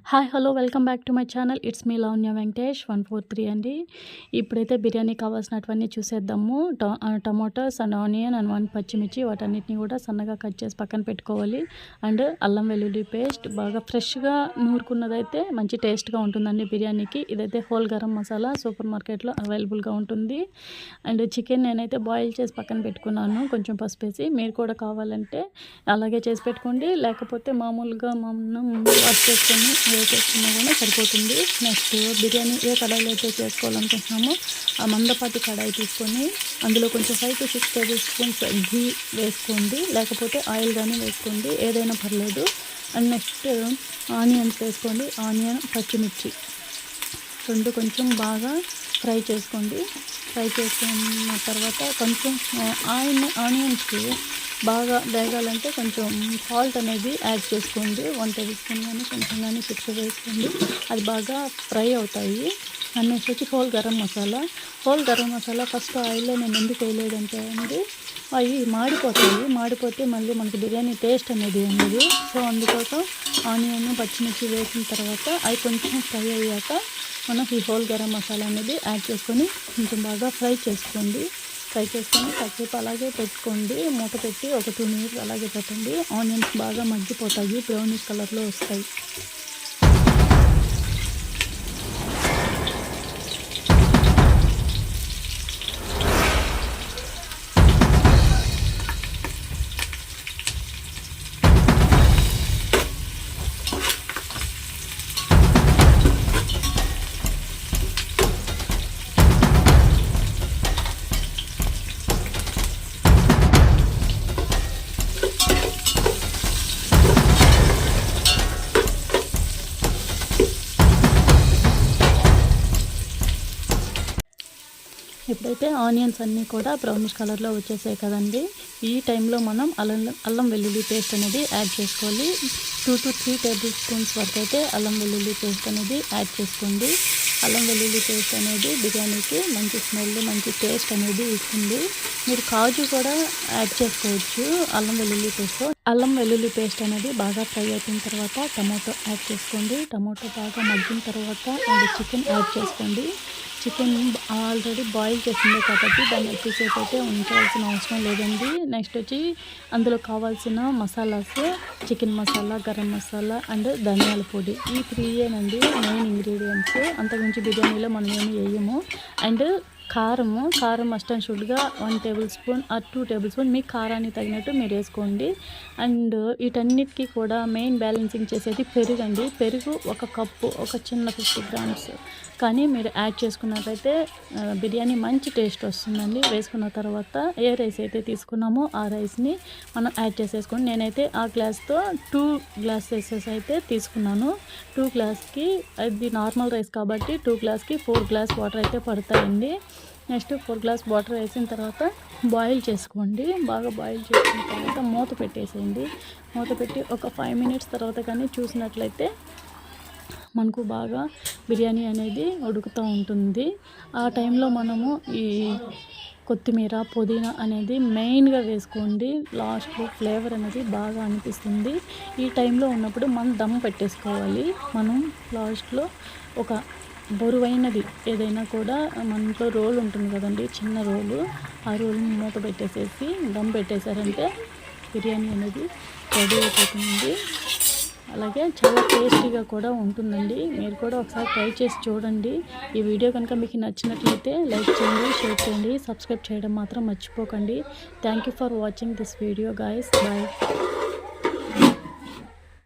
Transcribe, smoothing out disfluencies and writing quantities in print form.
Hi hello welcome back to my channel. It's me Lavanya Venkatesh 143 అండి. ఇప్పుడైతే బిర్యానీ కావాల్సినటువన్నీ చూసేద్దాము. టమాటోస్ అండ్ ఆనియన్ అండ్ 1 పచ్చిమిర్చి వాటన్నిటిని కూడా సన్నగా కట్ చేసి పక్కన పెట్టుకోవాలి. అండ్ అల్లం వెల్లుల్లి పేస్ట్ బాగా ఫ్రెష్గా నూరుకున్నదైతే మంచి టేస్ట్గా ఉంటుందండి బిర్యానీకి. ఇదైతే హోల్ గరం మసాలా సూపర్ మార్కెట్లో అవైలబుల్గా ఉంటుంది. అండ్ చికెన్ నేనైతే బాయిల్ చేసి పక్కన పెట్టుకున్నాను కొంచెం పసుపు వేసి. మీరు కూడా కావాలంటే అలాగే చేసి పెట్టుకోండి, లేకపోతే మామూలుగా మనం వాష్ చేసుకొని వేసేసుకున్నా కూడా సరిపోతుంది. నెక్స్ట్ బిర్యానీ ఏ కడాయిలో అయితే చేసుకోవాలనుకుంటున్నామో ఆ మందపాటి కడాయి తీసుకొని అందులో కొంచెం 5 to 6 టేబుల్ స్పూన్స్ ఘీ వేసుకోండి, లేకపోతే ఆయిల్ కానీ వేసుకోండి, ఏదైనా పర్లేదు. అండ్ నెక్స్ట్ ఆనియన్స్ వేసుకోండి. ఆనియన్ పచ్చిమిర్చి రెండు కొంచెం బాగా ఫ్రై చేసుకోండి. ఫ్రై చేసుకున్న తర్వాత కొంచెం ఆనియన్స్కి బాగా వేగాలంటే కొంచెం సాల్ట్ అనేది యాడ్ చేసుకోండి. 1 టేబుల్ స్పూన్ కానీ కొంచెం కానీ చిటికె వేసుకోండి. అది బాగా ఫ్రై అవుతాయి. అండ్ నెక్స్ట్ వచ్చి హోల్ గరం మసాలా ఫస్ట్ ఆయిల్లో నేను ఎందుకు వేయలేదంటే అండి అవి మాడిపోతే మళ్ళీ మనకి బిర్యానీ టేస్ట్ అనేది ఉండదు. సో అందుకోసం ఆనియన్ పచ్చిమిర్చి వేసిన తర్వాత అవి కొంచెం ఫ్రై అయ్యాక మనం ఈ హోల్ గరం మసాలా అనేది యాడ్ చేసుకొని కొంచెం బాగా ఫ్రై చేసుకొని కాసేపు అలాగే పెట్టుకోండి. మూత పెట్టి ఒక 2 minutes అలాగే పెట్టండి. ఆనియన్స్ బాగా మగ్గిపోతాయి, బ్రౌనిష్ కలర్లో వస్తాయి. ఇప్పుడైతే ఆనియన్స్ అన్నీ కూడా బ్రౌనిష్ కలర్లో వచ్చేసాయి కదండి. ఈ టైంలో మనం అల్లం వెల్లుల్లి పేస్ట్ అనేది యాడ్ చేసుకోవాలి. 2 to 3 టేబుల్ స్పూన్స్ వరకు అయితే అల్లం వెల్లుల్లి పేస్ట్ అనేది యాడ్ చేసుకోండి. అల్లం వెల్లుల్లి పేస్ట్ అనేది బిర్యానీకి మంచి స్మెల్, మంచి టేస్ట్ అనేది ఇస్తుంది. మీరు కాజు కూడా యాడ్ చేసుకోవచ్చు అల్లం వెల్లుల్లి పేస్ట్ అనేది బాగా ఫ్రై అయిన తర్వాత టమాటో యాడ్ చేసుకోండి. టమాటో బాగా మగ్గిన తర్వాత అండ్ చికెన్ యాడ్ చేసుకోండి. చికెన్ ఆల్రెడీ బాయిల్ చేసిందే కాబట్టి దాన్ని ఎక్కువసేపు అయితే ఉంచాల్సిన అవసరం లేదండి. నెక్స్ట్ వచ్చి అందులో కావాల్సిన మసాలాస్ చికెన్ మసాలా, గరం మసాలా అండ్ ధనియాల పొడి, ఈ 3 మెయిన్ ఇంగ్రీడియంట్స్. అంతకుమించి బిర్యానీలో మనం ఏమి వేయము. అండ్ కారం మస్ట్ అండ్ షుడ్గా 1 tablespoon or 2 tablespoon మీ కారాన్ని తగినట్టు మీరు వేసుకోండి. అండ్ వీటన్నిటికీ కూడా మెయిన్ బ్యాలెన్సింగ్ చేసేది పెరుగు అండి. పెరుగు 1 కప్పు, ఒక చిన్న 50 grams కానీ మీరు యాడ్ చేసుకున్నట్లయితే బిర్యానీ మంచి టేస్ట్ వస్తుందండి. వేసుకున్న తర్వాత ఏ రైస్ అయితే తీసుకున్నామో ఆ రైస్ని మనం యాడ్ చేసేసుకోండి. నేనైతే ఆ గ్లాస్తో 2 glasses అయితే తీసుకున్నాను. 2 గ్లాస్కి అది నార్మల్ రైస్ కాబట్టి 2 గ్లాస్కి 4 గ్లాస్ వాటర్ అయితే పడతాయండి. నెక్స్ట్ 4 గ్లాస్ వాటర్ వేసిన తర్వాత బాయిల్ చేసుకోండి. బాగా బాయిల్ చేసుకున్న తర్వాత మూత పెట్టేసేయండి. మూత పెట్టి ఒక 5 minutes తర్వాత కానీ చూసినట్లయితే మనకు బాగా బిర్యానీ అనేది ఉడుకుతూ ఉంటుంది. ఆ టైంలో మనము ఈ కొత్తిమీర, పుదీనా అనేది మెయిన్గా వేసుకోండి. లాస్ట్లో ఫ్లేవర్ అనేది బాగా అనిపిస్తుంది. ఈ టైంలో ఉన్నప్పుడు మనం దమ్ పెట్టేసుకోవాలి. మనం లాస్ట్లో ఒక బరువైనది ఏదైనా కూడా మన ఇంట్లో రోల్ ఉంటుంది కదండి, చిన్న రోలు, ఆ రోల్ని మూత పెట్టేసేసి దమ్ పెట్టేశారంటే బిర్యానీ అనేది రెడీ అయిపోతుంది. అలాగే చాలా టేస్టీగా కూడా ఉంటుందండి. మీరు కూడా ఒకసారి ట్రై చేసి చూడండి. ఈ వీడియో కనుక మీకు నచ్చినట్లయితే లైక్ చేయండి, షేర్ చేయండి, సబ్స్క్రైబ్ చేయడం మాత్రం మర్చిపోకండి. Thank you for watching this video guys. Bye.